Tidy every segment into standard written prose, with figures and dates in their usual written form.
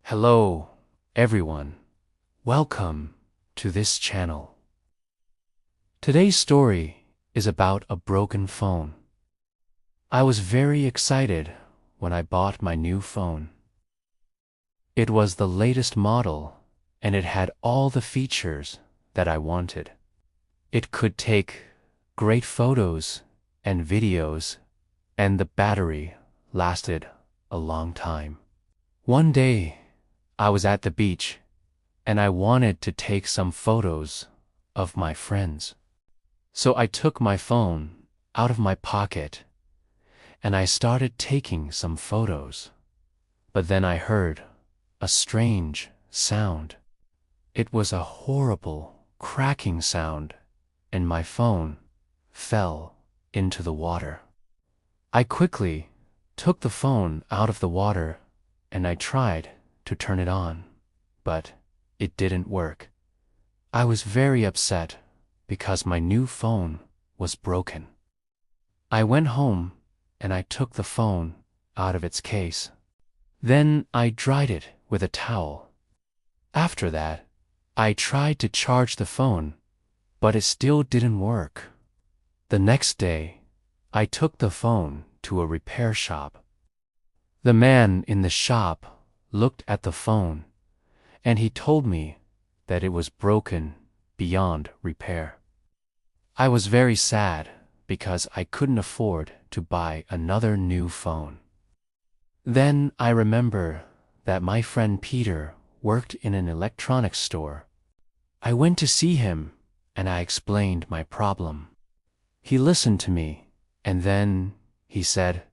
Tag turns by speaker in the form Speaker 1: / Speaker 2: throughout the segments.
Speaker 1: Hello, everyone. Welcome to this channel. Today's story is about a broken phone. I was very excited when I bought my new phone. It was the latest model, and it had all the features that I wanted. It could take great photos and videos, and the battery lasted a long time. One day, I was at the beach, and I wanted to take some photos of my friends. So I took my phone out of my pocket, and I started taking some photos. But then I heard a strange sound. It was a horrible cracking sound, and my phone fell into the water. I quickly took the phone out of the water, and I tried to turn it on, but it didn't work. I was very upset because my new phone was broken. I went home and I took the phone out of its case. Then I dried it with a towel. After that, I tried to charge the phone, but it still didn't work. The next day, I took the phone to a repair shop. The man in the shop looked at the phone, and he told me that it was broken beyond repair. I was very sad because I couldn't afford to buy another new phone. Then I remember that my friend Peter worked in an electronics store. I went to see him and I explained my problem. He listened to me and then he said,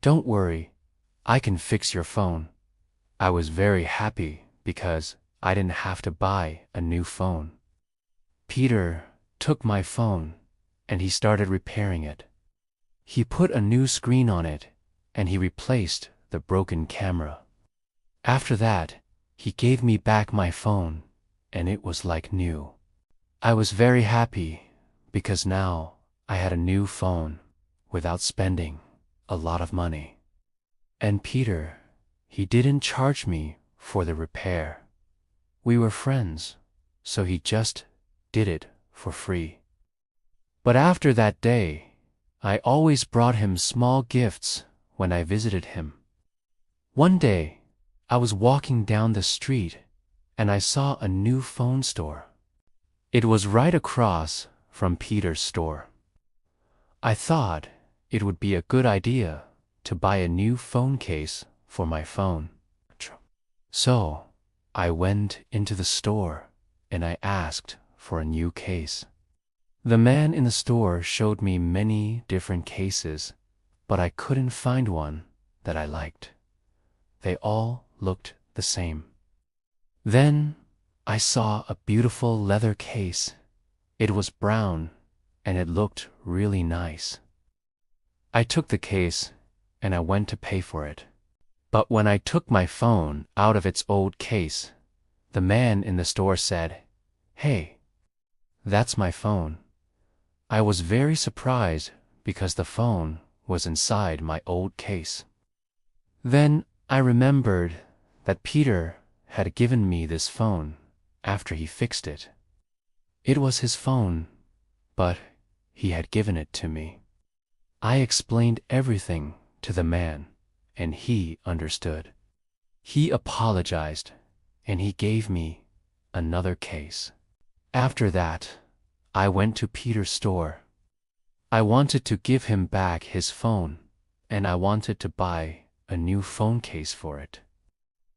Speaker 1: "Don't worry, I can fix your phone." I was very happy because I didn't have to buy a new phone. Peter took my phone and he started repairing it. He put a new screen on it and he replaced the broken camera. After that, he gave me back my phone and it was like new. I was very happy because now I had a new phone without spending a lot of money. And Peter, he didn't charge me for the repair. We were friends, so he just did it for free. But after that day, I always brought him small gifts when I visited him. One day, I was walking down the street and I saw a new phone store. It was right across from Peter's store. I thought it would be a good idea to buy a new phone case for my phone. So, I went into the store and I asked for a new case. The man in the store showed me many different cases, but I couldn't find one that I liked. They all looked the same. Then I saw a beautiful leather case. It was brown and it looked really nice. I took the case and I went to pay for it. But when I took my phone out of its old case, the man in the store said, "Hey, that's my phone." I was very surprised because the phone was inside my old case. Then I remembered that Peter had given me this phone after he fixed it. It was his phone, but he had given it to me. I explained everything to the man, and he understood. He apologized, and he gave me another case. After that, I went to Peter's store. I wanted to give him back his phone, and I wanted to buy a new phone case for it.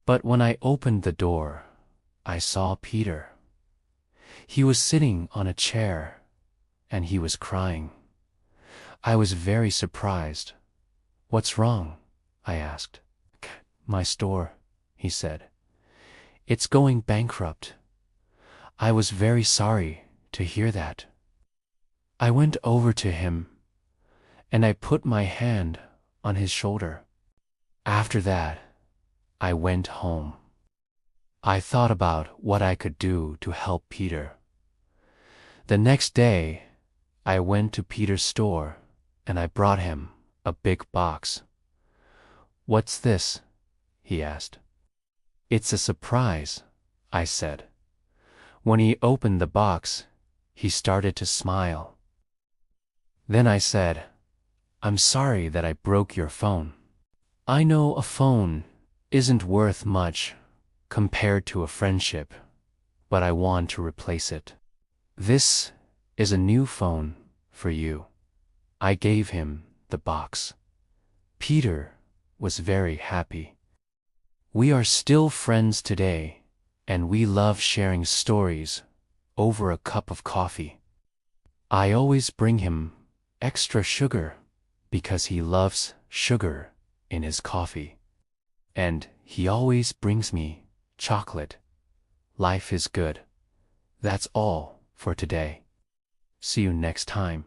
Speaker 1: But when I opened the door, I saw Peter. He was sitting on a chair, and he was crying. I was very surprised. "What's wrong?" I asked. "My store," he said. "It's going bankrupt." I was very sorry to hear that. I went over to him, and I put my hand on his shoulder. After that, I went home. I thought about what I could do to help Peter. The next day, I went to Peter's store, and I brought him a big box. "What's this?" he asked. It's a surprise, I said. When he opened the box, he started to smile. Then I said, I'm sorry that I broke your phone. I know a phone isn't worth much compared to a friendship, but I want to replace it. This is a new phone for you. I gave him the box. Peter was very happy. We are still friends today, and we love sharing stories over a cup of coffee. I always bring him extra sugar because he loves sugar in his coffee. And he always brings me chocolate. Life is good. That's all for today. See you next time.